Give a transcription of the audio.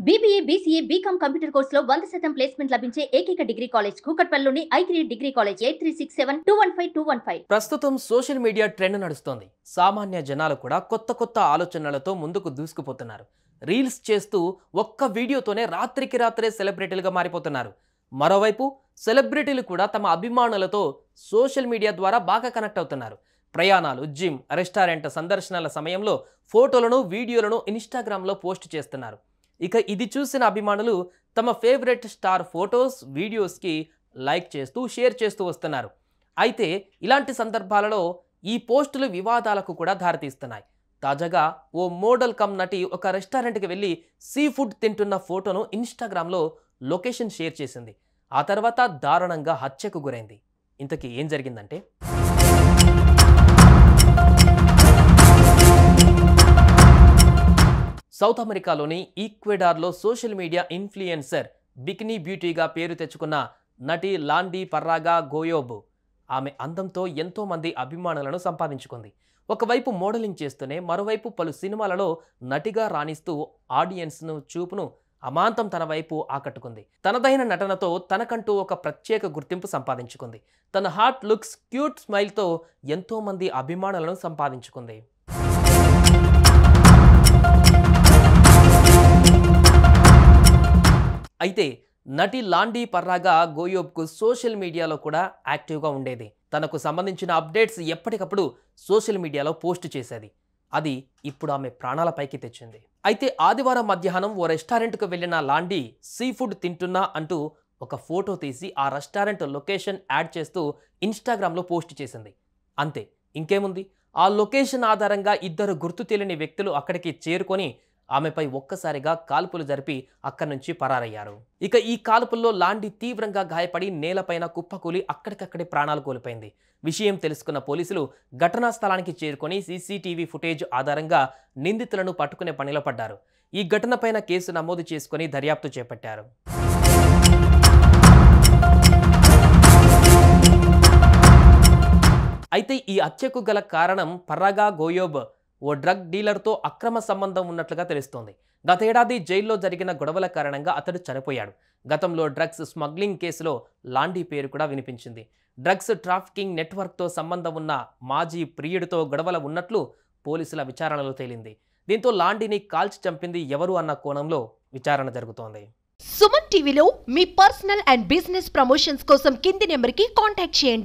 BBA, BCA, BCom computer కోర్సులో 100% placement లభించే ఏకైక డిగ్రీ కాలేజ్ కూకట్పల్లిలోని I3 డిగ్రీ కాలేజ్ 8367215215. ప్రస్తుతం సోషల్ మీడియా ట్రెండ్ నడుస్తోంది. సామాన్య జనాలు కూడా కొత్త ఆలోచనలతో ముందుకు దూసుకుపోతున్నారు. రీల్స్ చేస్తూ ఒక్క వీడియోతోనే రాత్రికి రాత్రే సెలబ్రిటీలుగా మారిపోతున్నారు. మరోవైపు సెలబ్రిటీలు కూడా తమ అభిమానులతో సోషల్ మీడియా ద్వారా బాగా కనెక్ట్ అవుతున్నారు. ప్రయాణాలు, జిమ్, రెస్టారెంట్ సందర్శనల సమయంలో ఫోటోలను, వీడియోలను ఇన్స్టాగ్రామ్లో పోస్ట్ చేస్తున్నారు. ఇక ఇది చూసిన అభిమానులు తమ ఫేవరెట్ స్టార్ ఫోటోస్, వీడియోస్కి లైక్ చేస్తూ, షేర్ చేస్తూ వస్తున్నారు. అయితే ఇలాంటి సందర్భాలలో ఈ పోస్టులు వివాదాలకు కూడా దారితీస్తున్నాయి. తాజాగా ఓ మోడల్ కమ్ నటి ఒక రెస్టారెంట్కి వెళ్ళి సీ ఫుడ్ తింటున్న ఫోటోను ఇన్స్టాగ్రామ్లో లొకేషన్ షేర్ చేసింది. ఆ తర్వాత దారుణంగా హత్యకు గురైంది. ఇంతకీ ఏం జరిగిందంటే, సౌత్ అమెరికాలోని ఈక్వెడార్లో సోషల్ మీడియా ఇన్ఫ్లుయెన్సర్ బికినీ బ్యూటీగా పేరు తెచ్చుకున్న నటి లాండీ పర్రాగా గోయోబ్ ఆమె అందంతో ఎంతోమంది అభిమానులను సంపాదించుకుంది. ఒకవైపు మోడలింగ్ చేస్తూనే మరోవైపు పలు సినిమాలలో నటిగా రాణిస్తూ ఆడియన్స్ను చూపును అమాంతం తన వైపు ఆకట్టుకుంది. తనదైన నటనతో తనకంటూ ఒక ప్రత్యేక గుర్తింపు సంపాదించుకుంది. తన హాట్ లుక్స్, క్యూట్ స్మైల్తో ఎంతోమంది అభిమానులను సంపాదించుకుంది. అయితే నటి లాండీ పర్రాగా గోయోబ్కు సోషల్ మీడియాలో కూడా యాక్టివ్గా ఉండేది. తనకు సంబంధించిన అప్డేట్స్ ఎప్పటికప్పుడు సోషల్ మీడియాలో పోస్ట్ చేసేది. అది ఇప్పుడు ఆమె ప్రాణాలపైకి తెచ్చింది. అయితే ఆదివారం మధ్యాహ్నం ఓ రెస్టారెంట్కు వెళ్ళిన లాండీ సీ ఫుడ్ తింటున్నా అంటూ ఒక ఫోటో తీసి ఆ రెస్టారెంట్ లొకేషన్ యాడ్ చేస్తూ ఇన్స్టాగ్రామ్లో పోస్ట్ చేసింది. అంతే, ఇంకేముంది, ఆ లొకేషన్ ఆధారంగా ఇద్దరు గుర్తు తెలియని వ్యక్తులు అక్కడికి చేరుకొని ఆమెపై ఒక్కసారిగా కాల్పులు జరిపి అక్కడి నుంచి పరారయ్యారు. ఇక ఈ కాల్పుల్లో లాండీ తీవ్రంగా గాయపడి నేలపైన కుప్పకూలి అక్కడికక్కడే ప్రాణాలు కోల్పోయింది. విషయం తెలుసుకున్న పోలీసులు ఘటనా స్థలానికి చేరుకొని సీసీటీవీ ఫుటేజ్ ఆధారంగా నిందితులను పట్టుకునే పనిలో పడ్డారు. ఈ ఘటనపైన కేసు నమోదు చేసుకుని దర్యాప్తు చేపట్టారు. అయితే ఈ హత్యకు గల కారణం పర్రాగా గోయోబ్ ఓ డ్రగ్ డీలర్తో అక్రమ సంబంధం ఉన్నట్లుగా తెలుస్తోంది. గతేడాది జైల్లో జరిగిన గొడవల కారణంగా అతడు చనిపోయాడు. గతంలో డ్రగ్స్ స్మగ్లింగ్ కేసులో లాండీ పేరు కూడా వినిపించింది. డ్రగ్స్ ట్రాఫికింగ్ నెట్వర్క్తో సంబంధం ఉన్న మాజీ ప్రియుడితో గొడవల ఉన్నట్లు పోలీసుల విచారణలో తేలింది. దీంతో లాండీని కాల్చి చంపింది ఎవరు అన్న కోణంలో విచారణ జరుగుతోంది. సుమన్ టీవీలో మీ పర్సనల్ అండ్ బిజినెస్ ప్రమోషన్స్ కోసం కింది నెంబర్కి కాంటాక్ట్ చేయండి.